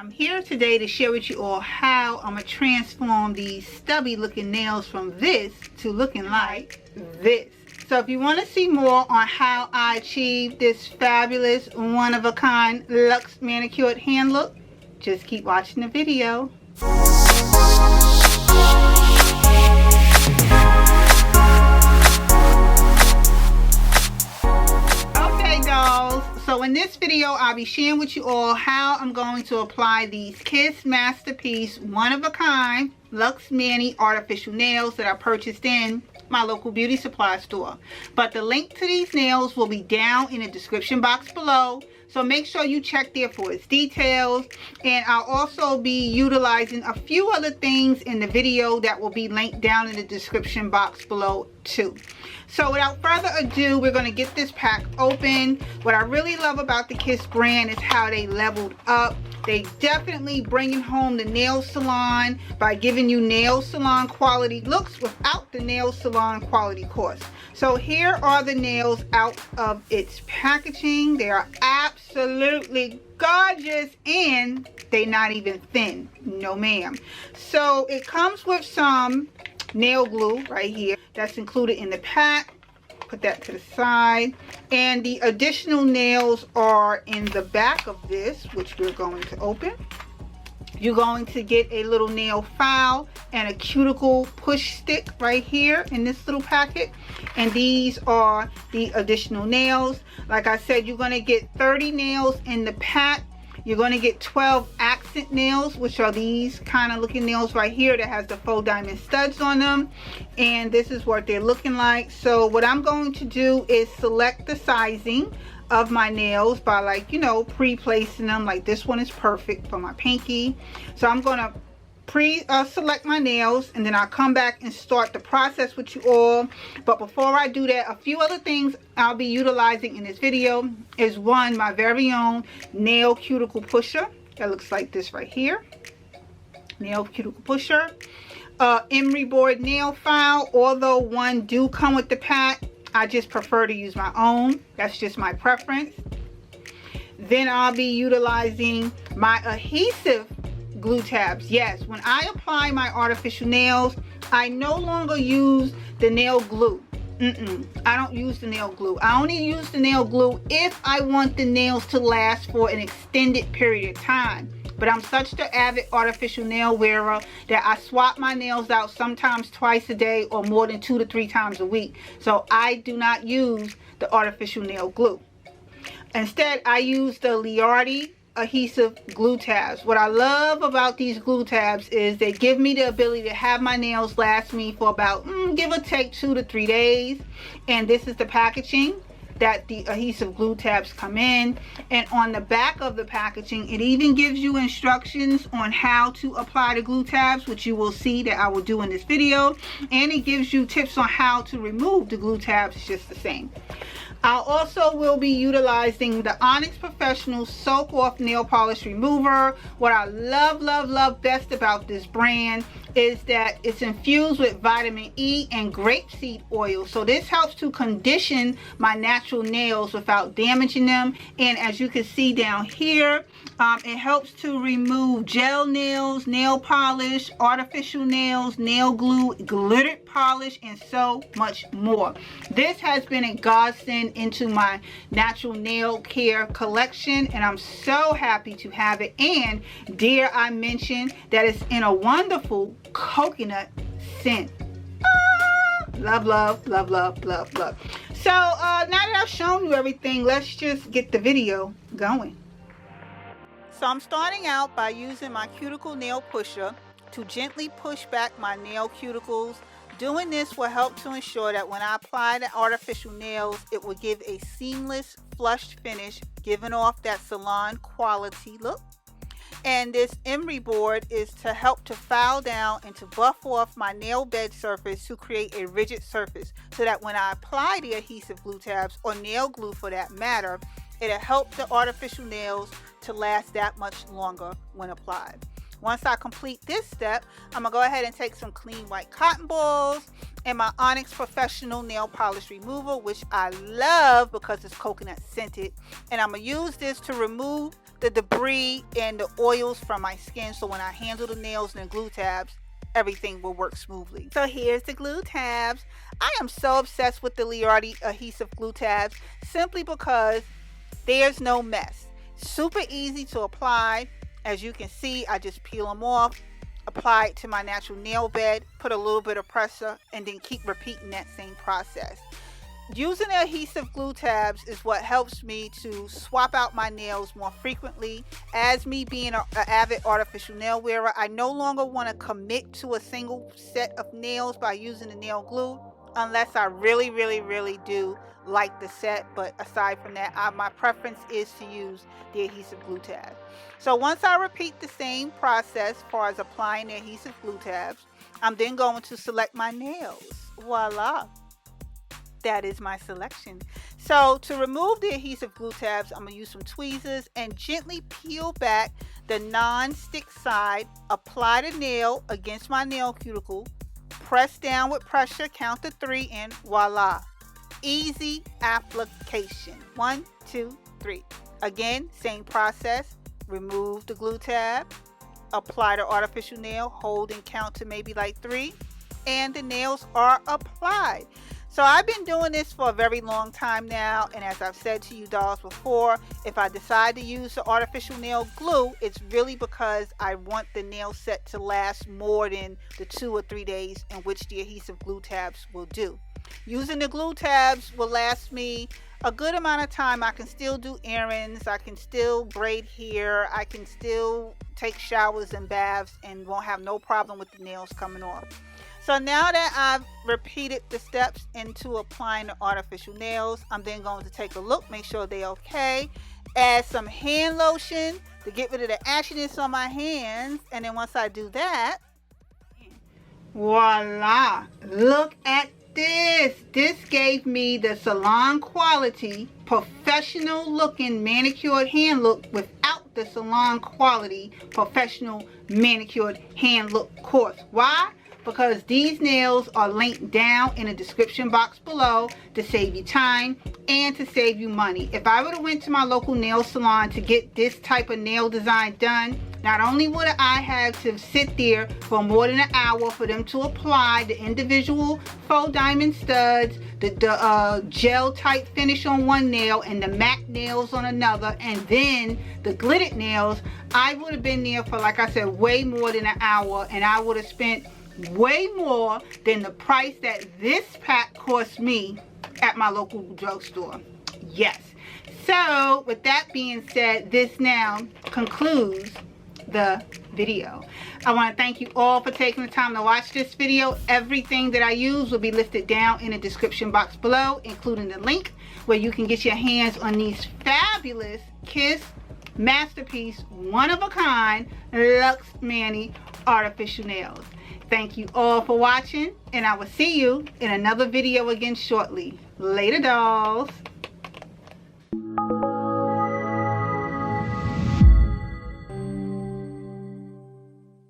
I'm here today to share with you all how I'm going to transform these stubby looking nails from this to looking like this. So if you want to see more on how I achieved this fabulous one-of-a-kind luxe manicured hand look, just keep watching the video. So in this video, I'll be sharing with you all how I'm going to apply these Kiss Masterpiece one-of-a-kind Luxe Mani artificial nails that I purchased in my local beauty supply store. But the link to these nails will be down in the description box below. So make sure you check there for its details. And I'll also be utilizing a few other things in the video that will be linked down in the description box below too. So without further ado, we're going to get this pack open. What I really love about the Kiss brand is how they leveled up. They definitely bringing home the nail salon by giving you nail salon quality looks without the nail salon quality cost. So here are the nails out of its packaging. They are absolutely gorgeous and they're not even thin. No ma'am. So it comes with some nail glue right here that's included in the pack. Put that to the side, and the additional nails are in the back of this, which we're going to open. You're going to get a little nail file and a cuticle push stick right here in this little packet, and these are the additional nails. Like I said, you're going to get 30 nails in the pack. You're going to get 12 accent nails, which are these kind of looking nails right here that has the faux diamond studs on them. And this is what they're looking like. So what I'm going to do is select the sizing of my nails by, like, you know, pre-placing them. Like this one is perfect for my pinky. So I'm going to select my nails, and then I'll come back and start the process with you all. But before I do that, a few other things I'll be utilizing in this video is one, my very own nail cuticle pusher that looks like this right here. Nail cuticle pusher, emery board nail file. Although one do come with the pack, I just prefer to use my own. That's just my preference. Then I'll be utilizing my adhesive glue tabs. Yes, when I apply my artificial nails, I no longer use the nail glue. I don't use the nail glue. I only use the nail glue if I want the nails to last for an extended period of time. But I'm such an avid artificial nail wearer that I swap my nails out sometimes twice a day or more than 2 to 3 times a week. So I do not use the artificial nail glue. Instead, I use the Liardi adhesive glue tabs. What I love about these glue tabs is they give me the ability to have my nails last me for about give or take 2 to 3 days. And this is the packaging that the adhesive glue tabs come in. And on the back of the packaging, it even gives you instructions on how to apply the glue tabs, which you will see that I will do in this video. And it gives you tips on how to remove the glue tabs just the same. I also will be utilizing the Onyx Professional Soak Off Nail Polish Remover. What I love best about this brand is that it's infused with vitamin E and grapeseed oil. So this helps to condition my natural nails without damaging them. And as you can see down here, it helps to remove gel nails, nail polish, artificial nails, nail glue, glittered polish, and so much more. This has been a godsend into my natural nail care collection, and I'm so happy to have it. And dare I mention that it's in a wonderful coconut scent. Love. So now that I've shown you everything, let's just get the video going. So I'm starting out by using my cuticle nail pusher to gently push back my nail cuticles. Doing this will help to ensure that when I apply the artificial nails, it will give a seamless, flushed finish, giving off that salon quality look. And this emery board is to help to file down and to buff off my nail bed surface to create a rigid surface, so that when I apply the adhesive glue tabs, or nail glue for that matter, it'll help the artificial nails to last that much longer when applied. Once I complete this step, I'm going to go ahead and take some clean white cotton balls, and my Onyx Professional Nail Polish Remover, which I love because it's coconut scented. And I'm going to use this to remove the debris and the oils from my skin, so when I handle the nails and the glue tabs, everything will work smoothly. So here's the glue tabs. I am so obsessed with the Liardi adhesive glue tabs simply because there's no mess. Super easy to apply. As you can see, I just peel them off, apply it to my natural nail bed, put a little bit of pressure, and then keep repeating that same process. Using the adhesive glue tabs is what helps me to swap out my nails more frequently. As me being an avid artificial nail wearer, I no longer want to commit to a single set of nails by using the nail glue unless I really do like the set. But aside from that, my preference is to use the adhesive glue tabs. So once I repeat the same process as far as applying the adhesive glue tabs, I'm then going to select my nails. Voila! That is my selection. So to remove the adhesive glue tabs, I'm going to use some tweezers and gently peel back the non-stick side, apply the nail against my nail cuticle, press down with pressure, count to 3, and voila. Easy application. 1, 2, 3. Again, same process. Remove the glue tab, apply the artificial nail, hold and count to maybe like 3, and the nails are applied. So I've been doing this for a very long time now, and as I've said to you dolls before, if I decide to use the artificial nail glue, it's really because I want the nail set to last more than the 2 or 3 days in which the adhesive glue tabs will do. Using the glue tabs will last me a good amount of time. I can still do errands, I can still braid hair, I can still take showers and baths and won't have no problem with the nails coming off. So now that I've repeated the steps into applying the artificial nails, I'm then going to take a look, make sure they're okay, add some hand lotion to get rid of the ashiness on my hands, and then once I do that, voila, look at this. This gave me the salon quality, professional looking manicured hand look without the salon quality professional manicured hand look course. Why? Because these nails are linked down in the description box below to save you time and to save you money. If I would have went to my local nail salon to get this type of nail design done, not only would I have to sit there for more than an hour for them to apply the individual faux diamond studs, the gel type finish on one nail and the MAC nails on another, and then the glittered nails, I would have been there for, like I said, way more than an hour, and I would have spent way more than the price that this pack cost me at my local drugstore. Yes. So with that being said, this now concludes the video. I want to thank you all for taking the time to watch this video. Everything that I use will be listed down in the description box below, including the link where you can get your hands on these fabulous Kiss Masterpiece one-of-a-kind Luxe Mani artificial nails. Thank you all for watching, and I will see you in another video again shortly. Later, dolls.